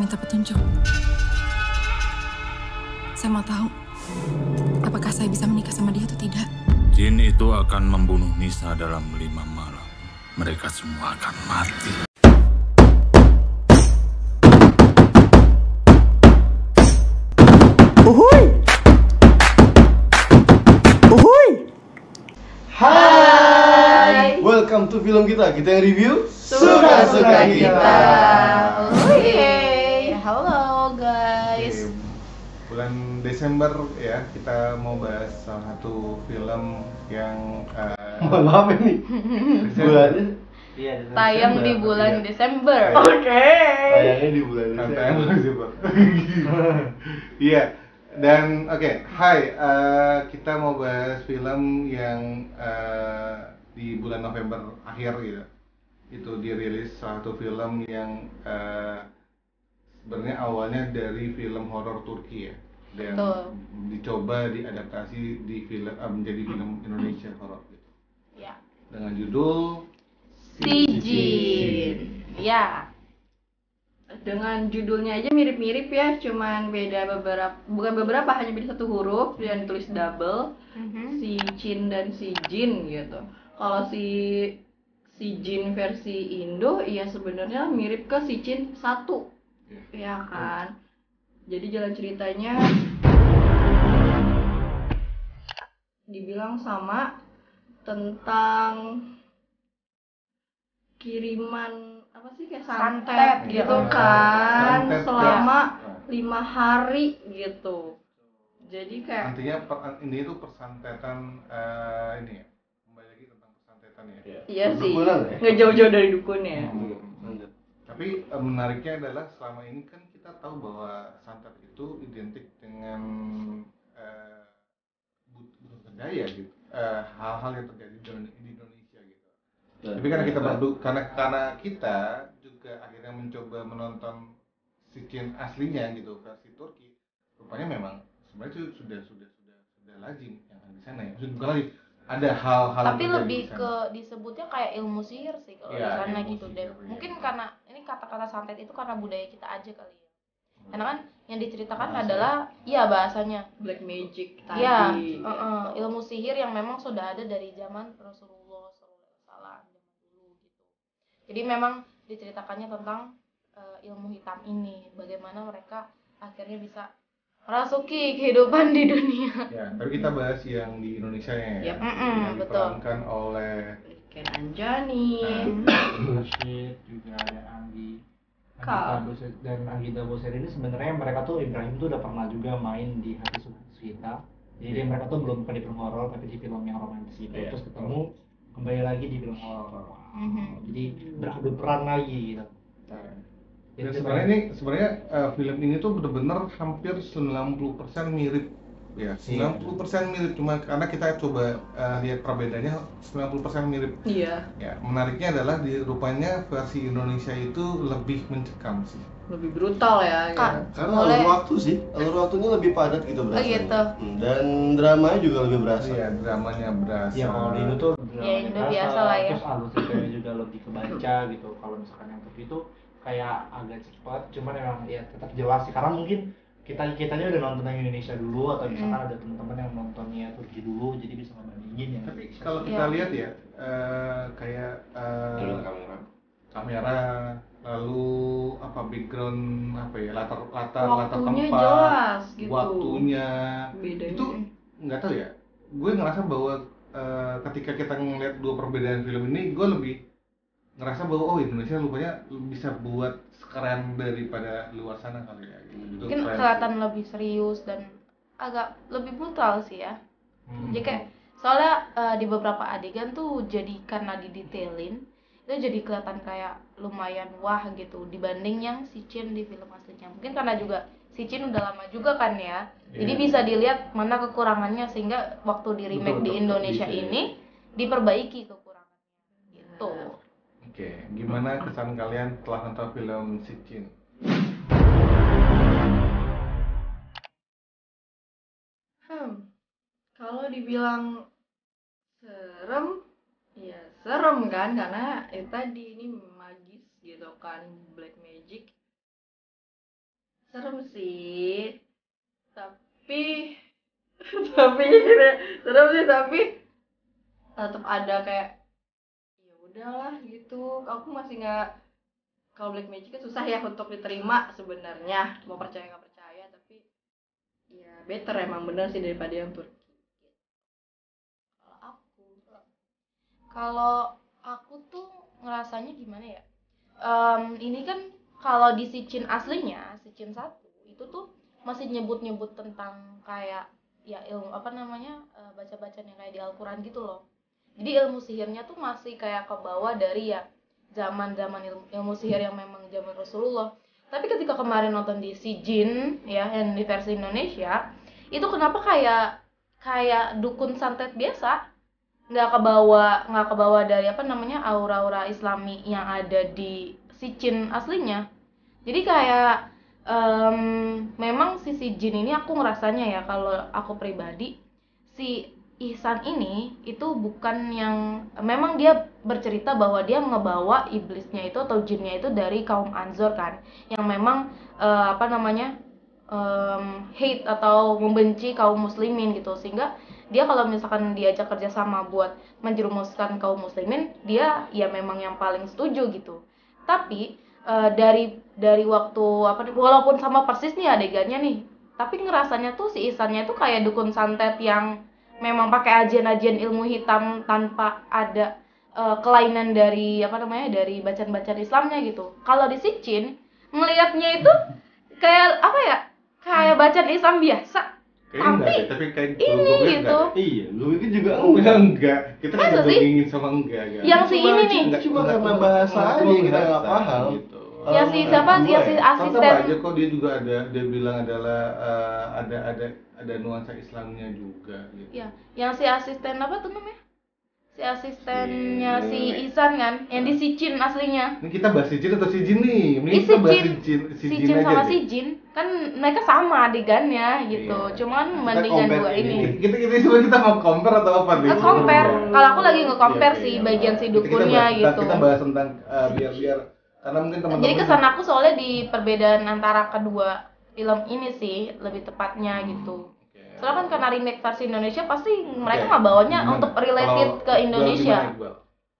minta petunjuk. Saya mau tahu, apakah saya bisa menikah sama dia atau tidak. Jin itu akan membunuh Nisa dalam 5 malam. Mereka semua akan mati. Uhuy! Uhuy! Hai. Welcome to film kita yang review Suka-suka kita. Oke, halo guys. Bulan Desember ya, kita mau bahas salah satu film yang Mohon maaf ini bulannya Tayang di bulan Desember. tayangnya di bulan Tayang Desember. Desember. Iya. Dan hai, kita mau bahas film yang di bulan November akhir gitu. Itu dirilis salah satu film yang sebenarnya awalnya dari film horor Turki ya, dan Betul. dicoba diadaptasi di film menjadi film Indonesia horor gitu, Ya. dengan judul Si Jin. Ya. Dengan judulnya aja mirip-mirip ya, cuman beda hanya beda satu huruf dan tulis double. Si Chin dan si Jin gitu. Kalau si Jin versi Indo ya sebenarnya mirip ke si Chin 1. Ya kan. Jadi jalan ceritanya dibilang sama tentang kiriman apa sih kayak santet gitu kan, Santet, selama ya. 5 hari gitu. Jadi kayak Intinya itu persantetan, ini ya, kembali lagi tentang persantetan ya. iya sih, Dukunan ya? nggak jauh-jauh dari dukun ya. Lanjut. Tapi menariknya adalah selama ini kan kita tahu bahwa santet itu identik dengan budaya gitu, hal-hal yang terjadi di Indonesia gitu. Tapi karena kita karena kita juga akhirnya mencoba menonton Sicin aslinya gitu, versi Turki, rupanya memang sebenarnya itu sudah lazim yang ada di sana ya. Maksudnya bukan lagi ada hal-hal Tapi yang terjadi lebih di sana. ke disebutnya kayak ilmu sihir sih kalau Iya, di sana ilmu gitu sihir, deh. iya. Mungkin karena ini kata-kata santet itu karena budaya kita aja kali ya. Karena kan yang diceritakan Bahasa. adalah iya bahasanya Black magic tadi. iya, gitu. ilmu sihir yang memang sudah ada dari zaman Rasulullah SAW zaman dulu gitu. Jadi memang diceritakannya tentang ilmu hitam ini, bagaimana mereka akhirnya bisa merasuki kehidupan di dunia. Ya, tapi kita bahas yang di Indonesia ya. Yap. Yang Betul. diperankan oleh Ken Anjani. Rashid, juga ada Anggi Kak. dan Anggita Boser ini sebenarnya mereka tuh Ibrahim tuh udah pernah juga main di Hati Kita. Jadi mereka tuh belum pernah di film horor tapi di film yang romantis itu terus ketemu kembali lagi di film horor. Jadi beradu peran lagi gitu. Dan sebenarnya film ini tuh benar-benar hampir 90% mirip ya. 90% mirip, cuma karena kita coba lihat perbedaannya 90% mirip. Iya, Ya, menariknya adalah rupanya versi Indonesia itu lebih mencekam sih. lebih brutal ya. Kak, Gitu. Karena boleh. alur waktu sih, alur waktunya lebih padat gitu berasa. gitu. Dan dramanya juga lebih berasa. Iya, dramanya berasa. Ya kalau di Indo tuh Ya, Indo biasa lah ya. Terus alur ceritanya juga lebih kebaca gitu. Kalau misalkan yang Turki itu kayak agak cepat, cuman emang ya tetap jelas sih. Karena mungkin kitanya udah nonton yang Indonesia dulu atau misalkan ada teman-teman yang nontonnya Turki dulu, jadi bisa ngebandingin ya. Tapi kalau kita lihat ya, kayak kamera, lalu apa background apa ya, latar Waktunya tempat, jelas gitu. waktunya Beda itu nggak tahu ya. Gue ngerasa bahwa ketika kita ngeliat dua perbedaan film ini, gue lebih ngerasa bahwa Indonesia rupanya bisa buat keren daripada luar sana kali ya. Gitu. Mungkin Keren kelihatan sih. lebih serius dan agak lebih brutal sih ya. Hmm. Jadi kayak soalnya di beberapa adegan tuh jadi karena didetailin itu jadi kelihatan kayak lumayan wah gitu dibanding yang si Chin di film aslinya. Mungkin karena juga si Chin udah lama juga kan ya. Jadi Iya. bisa dilihat mana kekurangannya sehingga waktu di remake di Indonesia ini diperbaiki kekurangannya gitu. Oke, gimana kesan kalian setelah nonton film Sicin? Kalau dibilang serem, ya serem kan, karena tadi ini magis gitu kan, black magic. serem sih, tapi serem sih, tapi tetap ada kayak ya udahlah gitu. Aku masih nggak, kalau black magic kan susah ya untuk diterima sebenarnya, mau percaya nggak percaya, tapi ya better emang bener sih daripada yang Turki. Kalau aku tuh ngerasanya gimana ya? Ini kan kalau di Sicin aslinya, Sicin 1 itu tuh masih nyebut-nyebut tentang kayak ya ilmu apa namanya, baca-bacaan yang kayak di Al-Quran gitu loh. Jadi ilmu sihirnya tuh masih kayak ke bawah dari ya zaman-zaman ilmu sihir yang memang zaman Rasulullah. Tapi ketika kemarin nonton di Sijin ya, yang di versi Indonesia, itu kenapa kayak dukun santet biasa, nggak kebawa dari apa namanya aura-aura Islami yang ada di Sicin aslinya. Jadi kayak memang si Sijin ini aku ngerasanya ya, kalau aku pribadi, si Ihsan ini itu bukan yang, memang dia bercerita bahwa dia ngebawa iblisnya itu atau jinnya itu dari kaum Anzor kan, yang memang apa namanya hate atau membenci kaum muslimin gitu, sehingga dia kalau misalkan diajak kerjasama buat menjerumuskan kaum muslimin, dia ya memang yang paling setuju gitu. Tapi dari waktu apa, walaupun sama persis nih adegannya nih, tapi ngerasanya tuh si Ihsannya tuh kayak dukun santet yang memang pakai ajian-ajian ilmu hitam tanpa ada kelainan dari apa namanya, dari bacaan-bacaan Islamnya gitu. Kalau di Sicin ngelihatnya itu kayak apa ya, kayak bacaan Islam biasa. Tapi kayak ini gitu. Iya, lu pikir juga enggak. Kita kan Masa sih? bandingin sama enggak. Yang si ini nih, Cuma karena bahasa aja yang kita nggak paham. Gitu. ya si siapa, ya si Tetap asisten. aja kok dia juga dia bilang adalah ada nuansa Islamnya juga gitu. Ya, yang si asisten apa tuh namanya? Si asistennya si Ihsan kan, yang di Sicin aslinya. Ini kita bahas Sijin atau Sijin nih? Ini kita bahas Sicin aja sama deh. Sijin kan mereka sama adegannya gitu. Iya. Cuman Kita mendingan compare dua ini. Kita mau compare atau apa nih? Nge-compare. Kalau aku lagi nge-compare Iya, si iya. bagian si Kita dukunnya bahas- gitu. Kita bahas tentang biar karena mungkin teman-teman. Jadi kesan aku soalnya di perbedaan antara kedua film ini sih lebih tepatnya gitu. Soalnya kan karena remake versi Indonesia pasti mereka nggak bawanya untuk related ke Indonesia.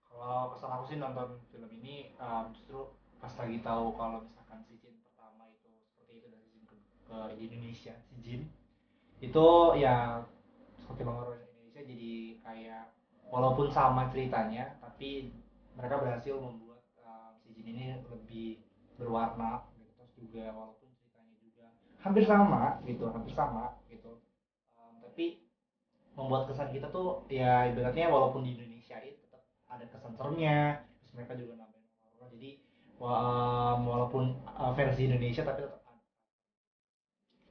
Kalau kesan aku sih nonton film ini justru pas lagi tahu kalau misalkan Sijin pertama itu seperti itu dari Sijin ke Indonesia, Sijin itu ya seperti Bang Horor Indonesia, jadi kayak walaupun sama ceritanya tapi mereka berhasil membuat Sijin ini lebih berwarna gitu. Terus juga walaupun ceritanya juga hampir sama gitu, tapi membuat kesan kita tuh ya ibaratnya walaupun di Indonesia itu tetap ada kesan seremnya, terus mereka juga nambahin horor, jadi walaupun versi Indonesia tapi tetap ada.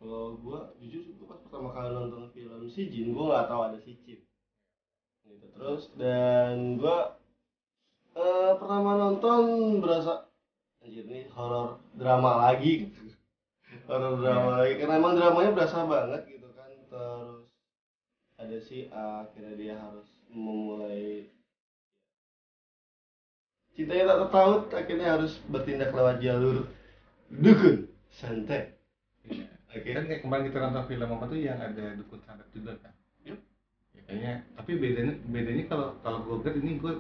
Kalau gua jujur gua pas pertama kali nonton film Sijin, gua nggak tahu ada Sicin. Gitu. Terus dan gua pertama nonton berasa anjir nih horor drama lagi gitu. Horor drama lagi karena emang dramanya berasa banget gitu kan. Terus ada si A, akhirnya dia harus memulai cintanya tak tahu, akhirnya harus bertindak lewat jalur dukun santet. Oke. Kan kayak kemarin kita nonton film apa tuh yang ada dukun santet juga kan? Yep. Ya, kayaknya tapi bedanya kalau gue lihat ini gue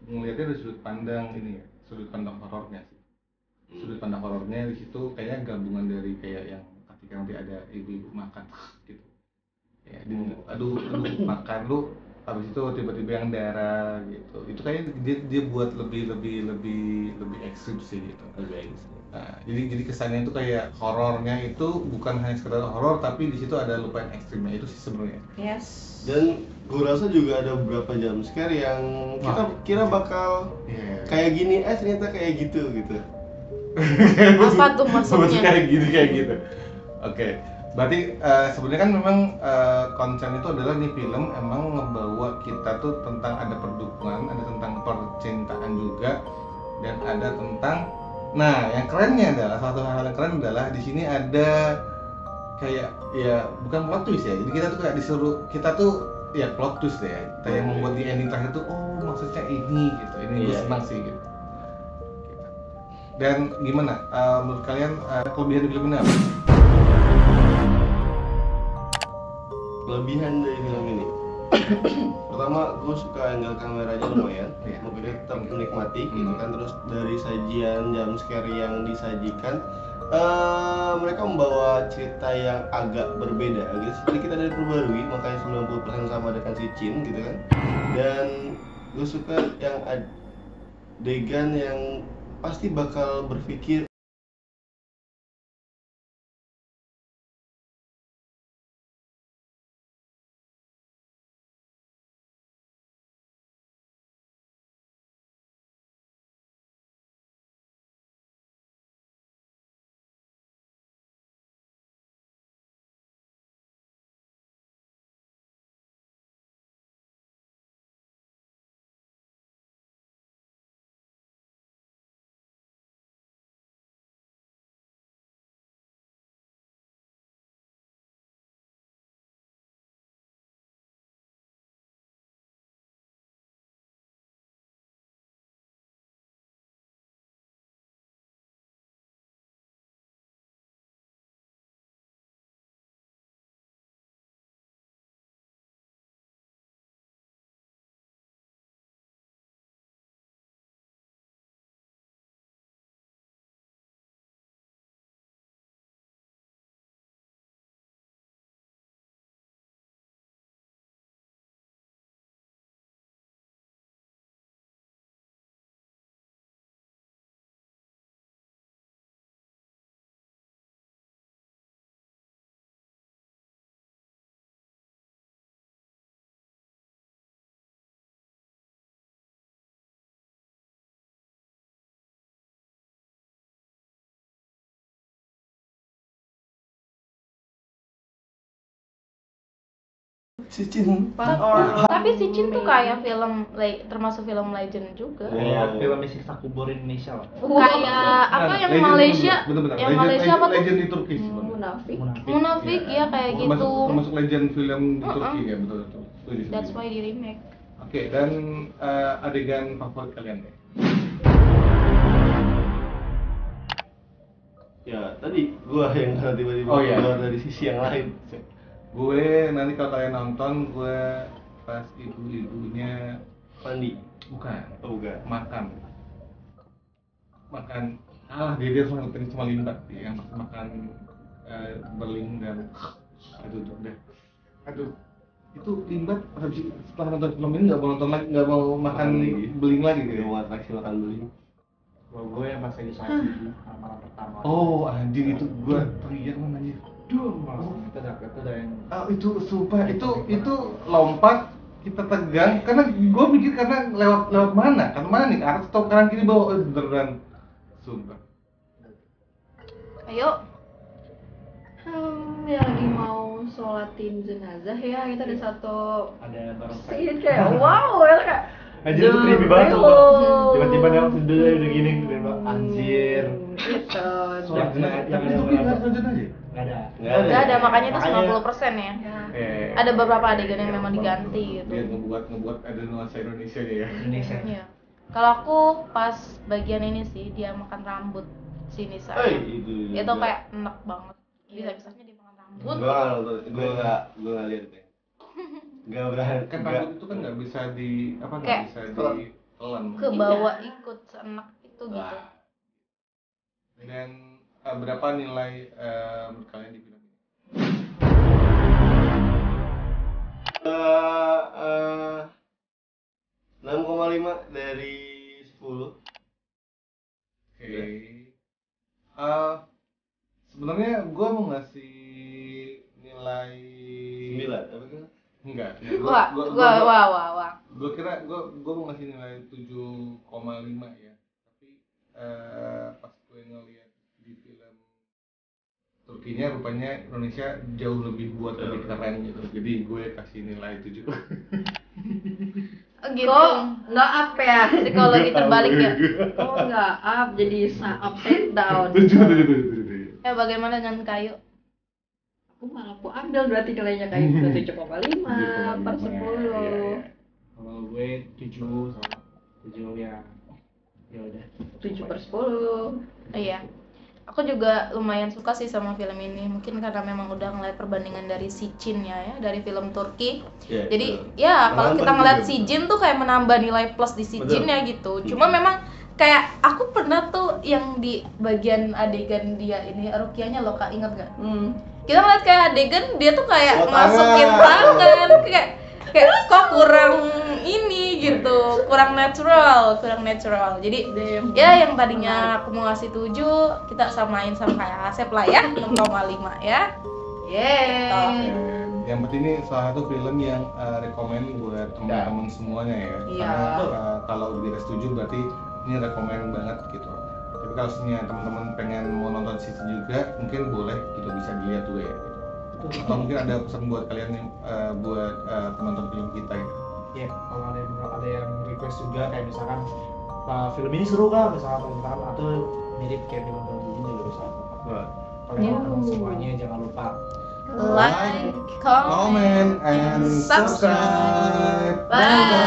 ngelihatnya dari sudut pandang ini ya, sudut pandang horornya sih. Sudut pandang horornya di situ kayaknya gabungan dari kayak yang ketika nanti ada ibu-ibu makan gitu. Ya, aduh makan lu, habis itu tiba-tiba yang darah gitu. Itu kayaknya dia buat lebih ekstrim sih gitu. Nah, jadi kesannya itu kayak horornya itu bukan hanya sekedar horor, tapi di situ ada lupa yang ekstrimnya itu sih sebenarnya. Yes. Dan gue rasa juga ada beberapa jump scare yang kita kira bakal kayak gini, ternyata kayak gitu. Apa tuh maksudnya? kayak gitu. Oke. Berarti sebenarnya kan memang konsen itu adalah nih film emang ngebawa kita tuh tentang ada perdukunan, ada tentang percintaan juga, dan ada tentang, nah yang kerennya adalah satu hal yang keren adalah di sini ada kayak ya bukan plot twist ya, jadi kita tuh kayak disuruh kita tuh ya plot twist deh ya, kita yang membuat di ending terakhir tuh oh maksudnya ini gitu, ini gue senang sih gitu. Dan gimana menurut kalian kelebihan film ini apa? Kelebihan dari film ini pertama gue suka angle kameranya lumayan, mobilnya tetap menikmati gitu kan. Terus dari sajian jump scare yang disajikan, mereka membawa cerita yang agak berbeda gitu, sedikit ada diperbarui, makanya 90% sama dengan si Chin gitu kan. Dan gue suka yang adegan yang pasti bakal berpikir si Chin Tapi si Chin tuh kayak film termasuk film legend juga. Kayak film Siksa Kubur Indonesia lah. Kayak apa yang Legend, Malaysia? bener-bener. Yang Legend, Malaysia apa tuh? Legend di Turki sih, Bang. Munafik. Munafik ya kayak gitu. Termasuk legend film di Turki ya, betul. Setuju. That's why di remake. Oke, dan adegan favorit kalian deh. ya tadi gue yang karena tiba-tiba Oh, iya. keluar dari sisi yang lain. Gue nanti kalau kalian nonton, gue pas ibu-ibunya Mandi. bukan Bukan. makan dia sama limbat yang makan beling dan aduh itu limbat setelah nonton film ini nggak mau nonton lagi, nggak mau makan beling lagi Gak gitu. mau atraksi makan beling. Kalau gue yang pas lagi sakit malam pertama. Oh anjing, itu gue teriak namanya. Duh, itu udah yang Itu sumpah, itu lompat, kita tegang karena gue mikir karena lewat mana nih, ke atas atau kanan kiri bawah, beneran sumpah. Ayo. Ya lagi mau sholatin jenazah ya, kita ada satu ada barang scene kayak wow ya kayak anjir itu creepy banget sumpah. Tiba-tiba dia langsung udah gini tiba-tiba anjir. gitu. Sholat jenazah yang Tapi itu nggak sengaja aja. Nggak ada. Nggak ada, makanya itu Makanya- 90% ya. Ya. Ada beberapa adegan yang memang diganti gitu. Dia ngebuat ada nuansa Indonesia ya. Indonesia. Iya. Kalau aku pas bagian ini sih dia makan rambut si Nisa. Itu Itu kayak enak banget. Bisa-bisanya dia makan rambut. gue nggak nonton, gue nggak lihat deh. Nggak berani. Kan rambut itu kan nggak bisa nggak Kayak bisa ditelan. Ke bawah ikut seenak itu gitu. Dan berapa nilai menurut kalian di film ini? 6,5 dari 10. Oke. Sebenarnya gue mau ngasih nilai 9 apa kan? enggak. Wah. Gue kira gue mau ngasih nilai 7,5 ya. Tapi pas gue ngeliat di film Turkinya rupanya Indonesia jauh lebih lebih keren gitu. Jadi gue kasih nilai 7. Oh gitu. Kok nggak up ya? Psikologi terbalik ya. Kok nggak up jadi up and down? 7. Bagaimana dengan kayu? Aku malah aku ambil berarti nilainya kayak 7,5 per 10. Kalau gue 7 sama 7 ya Ya udah. 7/10. Iya. Aku juga lumayan suka sih sama film ini. Mungkin karena memang udah ngeliat perbandingan dari si Jin ya, dari film Turki. Iya, Jadi betul. ya kalau kita ngeliat juga. si Jin tuh kayak menambah nilai plus di si Betul. Jin ya gitu. Cuma memang kayak aku pernah tuh yang di bagian adegan dia ini Rukiahnya loh Kak, ingat gak? Kita ngeliat kayak adegan dia tuh kayak Oh, masukin tangan. tangan kayak kok kurang ini gitu, kurang natural. Jadi ya yang tadinya aku mau ngasih 7, kita samain sama kayak Asep lah ya, 6,5 ya. Yeay. Yang penting ini salah satu film yang rekomen buat teman-teman semuanya ya. Iya. Karena kalau tidak setuju berarti ini rekomen banget gitu. Tapi kalau misalnya teman-teman pengen mau nonton season juga, mungkin boleh gitu, bisa dilihat juga ya. Atau mungkin ada pesan buat kalian yang buat penonton film kita gitu. Ya, kalau ada yang request juga kayak misalkan film ini seru Kak, misalkan atau mirip kayak film ini juga bisa. Kalau teman semuanya jangan lupa Like, comment, and subscribe. subscribe. Bye.